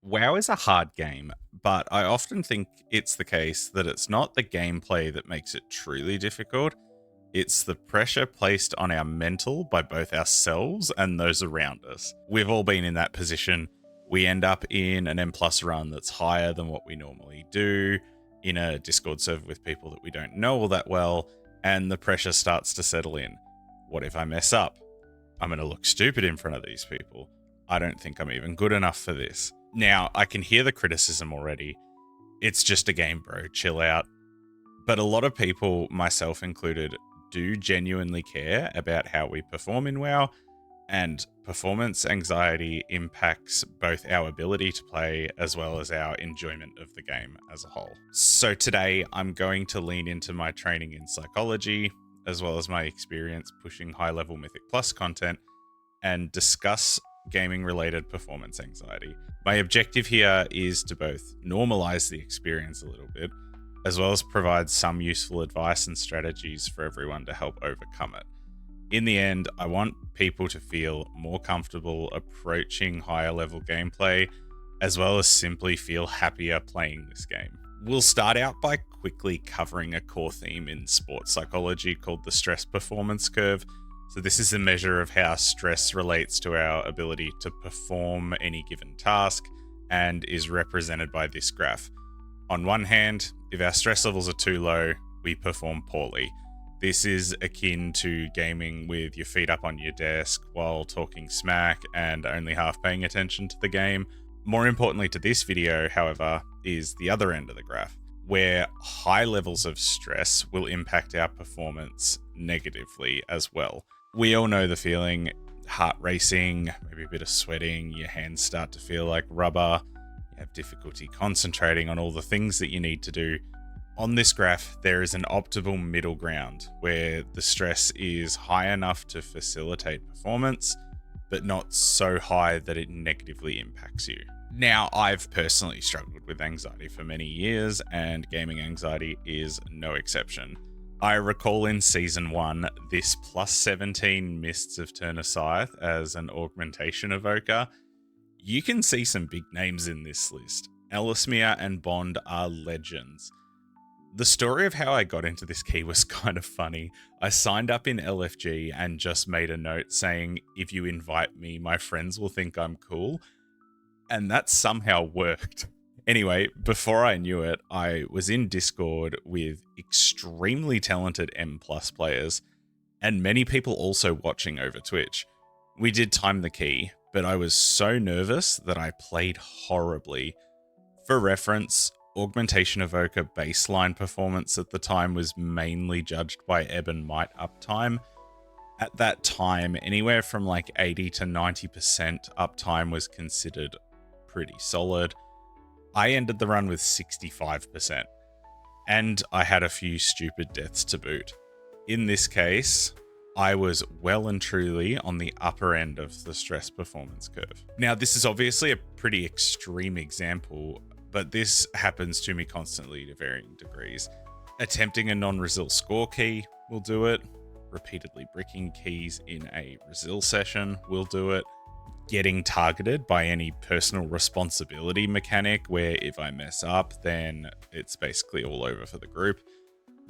WoW is a hard game, but I often think it's the case that it's not the gameplay that makes it truly difficult. It's the pressure placed on our mental by both ourselves and those around us. We've all been in that position. We end up in an M plus run that's higher than what we normally do, in a Discord server with people that we don't know all that well, and the pressure starts to settle in. What if I mess up? I'm going to look stupid in front of these people. I don't think I'm even good enough for this. Now, I can hear the criticism already. It's just a game, bro. Chill out. But a lot of people, myself included, do genuinely care about how we perform in WoW, and performance anxiety impacts both our ability to play as well as our enjoyment of the game as a whole. So today, I'm going to lean into my training in psychology, as well as my experience pushing high-level Mythic Plus content, and discuss gaming-related performance anxiety. My objective here is to both normalize the experience a little bit, as well as provide some useful advice and strategies for everyone to help overcome it. In the end, I want people to feel more comfortable approaching higher level gameplay, as well as simply feel happier playing this game. We'll start out by quickly covering a core theme in sports psychology called the stress performance curve. So this is a measure of how stress relates to our ability to perform any given task and is represented by this graph. On one hand, if our stress levels are too low, we perform poorly. This is akin to gaming with your feet up on your desk while talking smack and only half paying attention to the game. More importantly to this video, however, is the other end of the graph, where high levels of stress will impact our performance negatively as well. We all know the feeling: heart racing, maybe a bit of sweating, your hands start to feel like rubber, you have difficulty concentrating on all the things that you need to do. On this graph, there is an optimal middle ground where the stress is high enough to facilitate performance, but not so high that it negatively impacts you. Now, I've personally struggled with anxiety for many years, and gaming anxiety is no exception. I recall in Season 1, this plus 17 Mists of Turner Scythe as an augmentation evoker. You can see some big names in this list. Ellesmere and Bond are legends. The story of how I got into this key was kind of funny. I signed up in LFG and just made a note saying, if you invite me, my friends will think I'm cool. And that somehow worked. Anyway, before I knew it, I was in Discord with extremely talented M+ players, and many people also watching over Twitch. We did time the key, but I was so nervous that I played horribly. For reference, Augmentation Evoker baseline performance at the time was mainly judged by ebb and might uptime. At that time, anywhere from like 80 to 90% uptime was considered pretty solid. I ended the run with 65%, and I had a few stupid deaths to boot. In this case, I was well and truly on the upper end of the stress performance curve. Now, this is obviously a pretty extreme example, but this happens to me constantly to varying degrees. Attempting a non-resil score key will do it. Repeatedly bricking keys in a resil session will do it. Getting targeted by any personal responsibility mechanic where if I mess up, then it's basically all over for the group.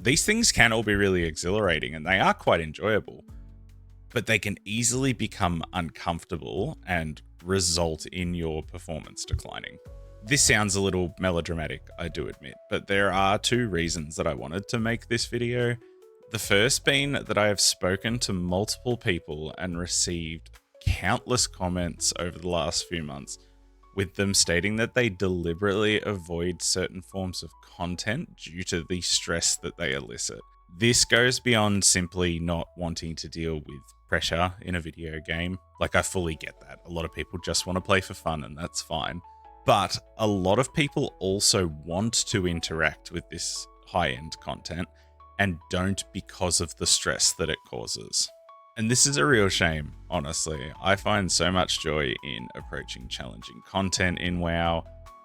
These things can all be really exhilarating and they are quite enjoyable, but they can easily become uncomfortable and result in your performance declining. This sounds a little melodramatic, I do admit, but there are two reasons that I wanted to make this video. The first being that I have spoken to multiple people and received countless comments over the last few months, with them stating that they deliberately avoid certain forms of content due to the stress that they elicit. This goes beyond simply not wanting to deal with pressure in a video game. Like, I fully get that. A lot of people just want to play for fun, and that's fine. But a lot of people also want to interact with this high-end content and don't because of the stress that it causes. And this is a real shame, honestly. I find so much joy in approaching challenging content in WoW,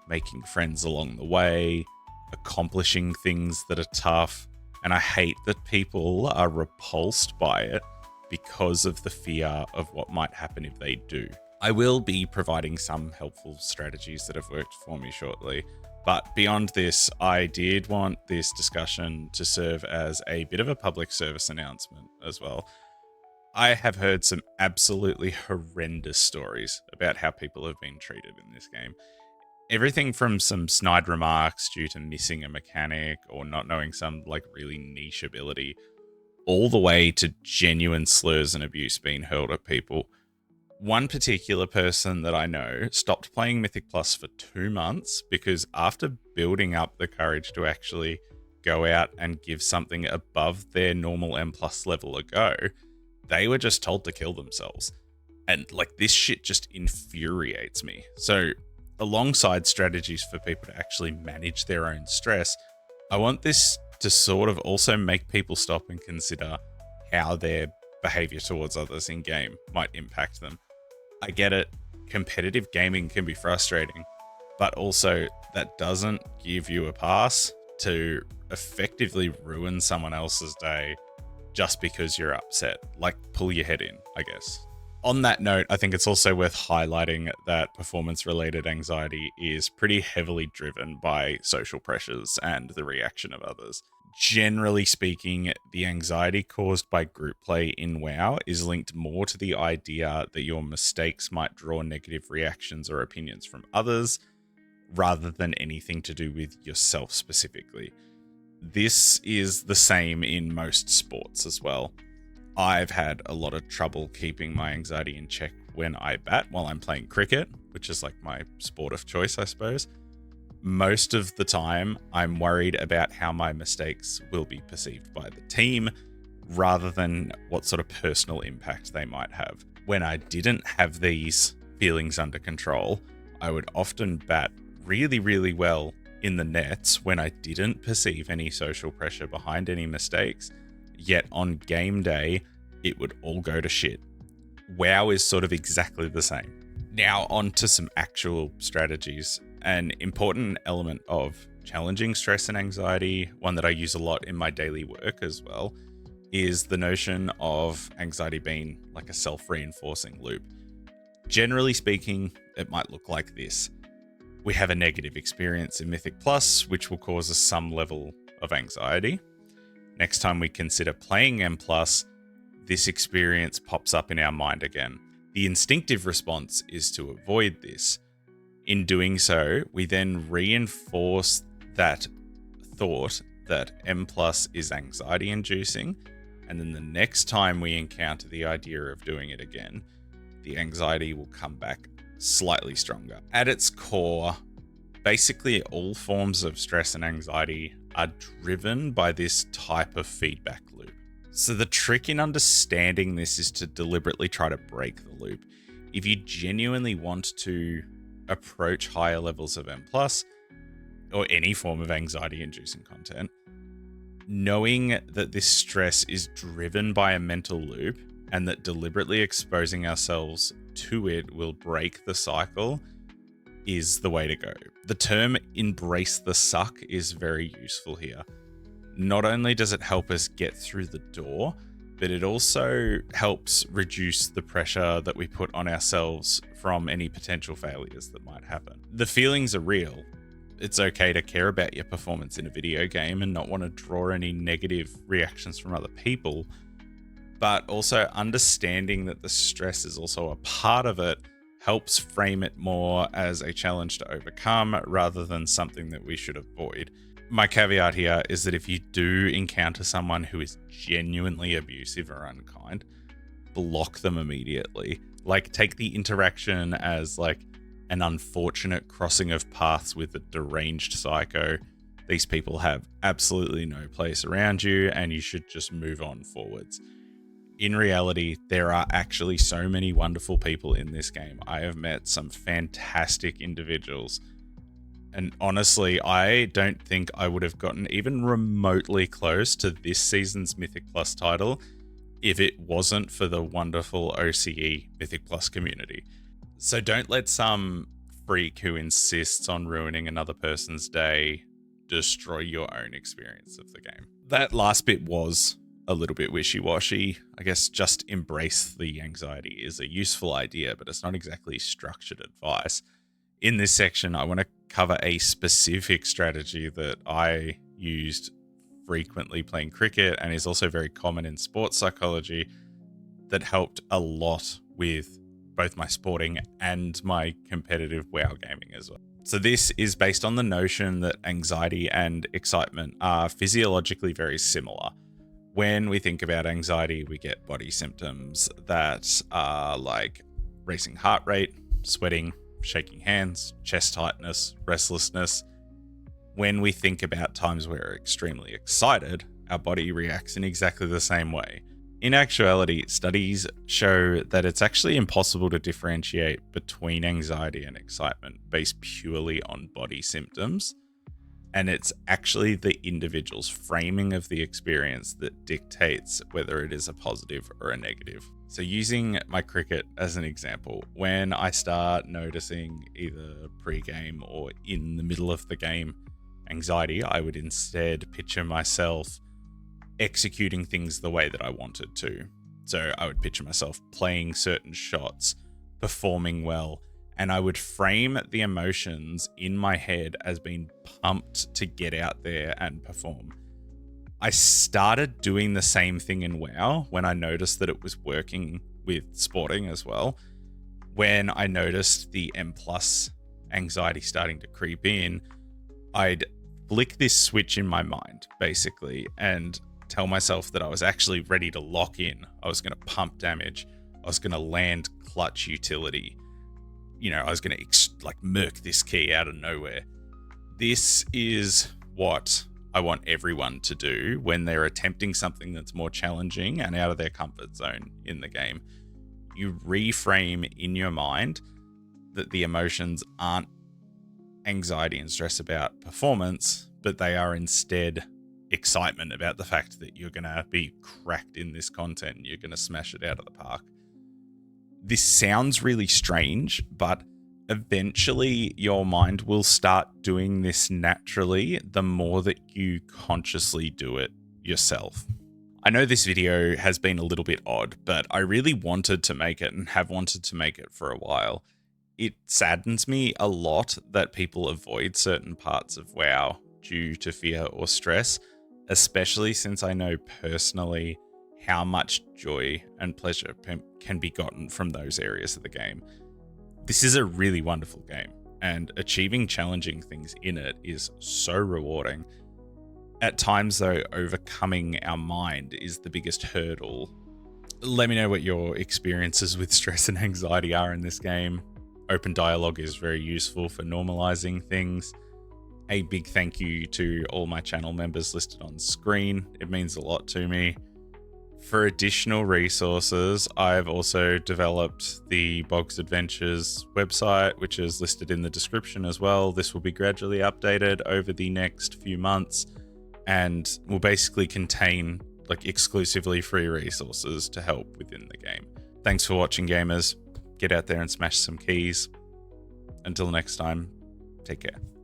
making friends along the way, accomplishing things that are tough, and I hate that people are repulsed by it because of the fear of what might happen if they do. I will be providing some helpful strategies that have worked for me shortly. But beyond this, I did want this discussion to serve as a bit of a public service announcement as well. I have heard some absolutely horrendous stories about how people have been treated in this game. Everything from some snide remarks due to missing a mechanic or not knowing some like really niche ability, all the way to genuine slurs and abuse being hurled at people. One particular person that I know stopped playing Mythic Plus for 2 months because after building up the courage to actually go out and give something above their normal M plus level a go, they were just told to kill themselves. And like this shit just infuriates me. So alongside strategies for people to actually manage their own stress, I want this to sort of also make people stop and consider how their behavior towards others in game might impact them. I get it, competitive gaming can be frustrating, but also that doesn't give you a pass to effectively ruin someone else's day just because you're upset. Like, pull your head in, I guess. On that note, I think it's also worth highlighting that performance-related anxiety is pretty heavily driven by social pressures and the reaction of others. Generally speaking, the anxiety caused by group play in WoW is linked more to the idea that your mistakes might draw negative reactions or opinions from others, rather than anything to do with yourself specifically. This is the same in most sports as well. I've had a lot of trouble keeping my anxiety in check when I bat while I'm playing cricket, which is like my sport of choice, I suppose. Most of the time, I'm worried about how my mistakes will be perceived by the team rather than what sort of personal impact they might have. When I didn't have these feelings under control, I would often bat really, really well in the nets when I didn't perceive any social pressure behind any mistakes. Yet on game day, it would all go to shit. WoW is sort of exactly the same. Now on to some actual strategies. An important element of challenging stress and anxiety, one that I use a lot in my daily work as well, is the notion of anxiety being like a self-reinforcing loop. Generally speaking, it might look like this. We have a negative experience in Mythic Plus, which will cause us some level of anxiety. Next time we consider playing M+, this experience pops up in our mind again. The instinctive response is to avoid this. In doing so, we then reinforce that thought that M+ is anxiety inducing, and then the next time we encounter the idea of doing it again, the anxiety will come back slightly stronger. At its core, basically all forms of stress and anxiety are driven by this type of feedback loop. So the trick in understanding this is to deliberately try to break the loop. If you genuinely want to approach higher levels of M+, or any form of anxiety-inducing content, knowing that this stress is driven by a mental loop and that deliberately exposing ourselves to it will break the cycle is the way to go. The term embrace the suck is very useful here. Not only does it help us get through the door, but it also helps reduce the pressure that we put on ourselves from any potential failures that might happen. The feelings are real. It's okay to care about your performance in a video game and not want to draw any negative reactions from other people, but also understanding that the stress is also a part of it helps frame it more as a challenge to overcome rather than something that we should avoid. My caveat here is that if you do encounter someone who is genuinely abusive or unkind, block them immediately. Like, take the interaction as like an unfortunate crossing of paths with a deranged psycho. These people have absolutely no place around you and you should just move on forwards. In reality, there are actually so many wonderful people in this game. I have met some fantastic individuals. And honestly, I don't think I would have gotten even remotely close to this season's Mythic Plus title if it wasn't for the wonderful OCE Mythic Plus community. So don't let some freak who insists on ruining another person's day destroy your own experience of the game. That last bit was a little bit wishy-washy. I guess just embrace the anxiety is a useful idea, but it's not exactly structured advice. In this section, I want to cover a specific strategy that I used frequently playing cricket and is also very common in sports psychology that helped a lot with both my sporting and my competitive WoW gaming as well. So this is based on the notion that anxiety and excitement are physiologically very similar. When we think about anxiety, we get body symptoms that are like racing heart rate, sweating, shaking hands, chest tightness, restlessness. When we think about times where we're extremely excited, our body reacts in exactly the same way. In actuality, studies show that it's actually impossible to differentiate between anxiety and excitement based purely on body symptoms. And it's actually the individual's framing of the experience that dictates whether it is a positive or a negative. So using my cricket as an example, when I start noticing either pre-game or in the middle of the game anxiety, I would instead picture myself executing things the way that I wanted to. So I would picture myself playing certain shots, performing well, and I would frame the emotions in my head as being pumped to get out there and perform. I started doing the same thing in WoW when I noticed that it was working with sporting as well. When I noticed the M+ anxiety starting to creep in, I'd flick this switch in my mind, basically, and tell myself that I was actually ready to lock in. I was going to pump damage. I was going to land clutch utility. I was going to murk this key out of nowhere. This is what I want everyone to do when they're attempting something that's more challenging and out of their comfort zone in the game. You reframe in your mind that the emotions aren't anxiety and stress about performance, but they are instead excitement about the fact that you're going to be cracked in this content and you're going to smash it out of the park. This sounds really strange, but eventually your mind will start doing this naturally the more that you consciously do it yourself. I know this video has been a little bit odd, but I really wanted to make it and have wanted to make it for a while. It saddens me a lot that people avoid certain parts of WoW due to fear or stress, especially since I know personally how much joy and pleasure can be gotten from those areas of the game. This is a really wonderful game, and achieving challenging things in it is so rewarding. At times, though, overcoming our mind is the biggest hurdle. Let me know what your experiences with stress and anxiety are in this game. Open dialogue is very useful for normalizing things. A big thank you to all my channel members listed on screen. It means a lot to me. For additional resources, I've also developed the Bog's Adventures website, which is listed in the description as well. This will be gradually updated over the next few months and will basically contain exclusively free resources to help within the game. Thanks for watching, gamers. Get out there and smash some keys. Until next time, take care.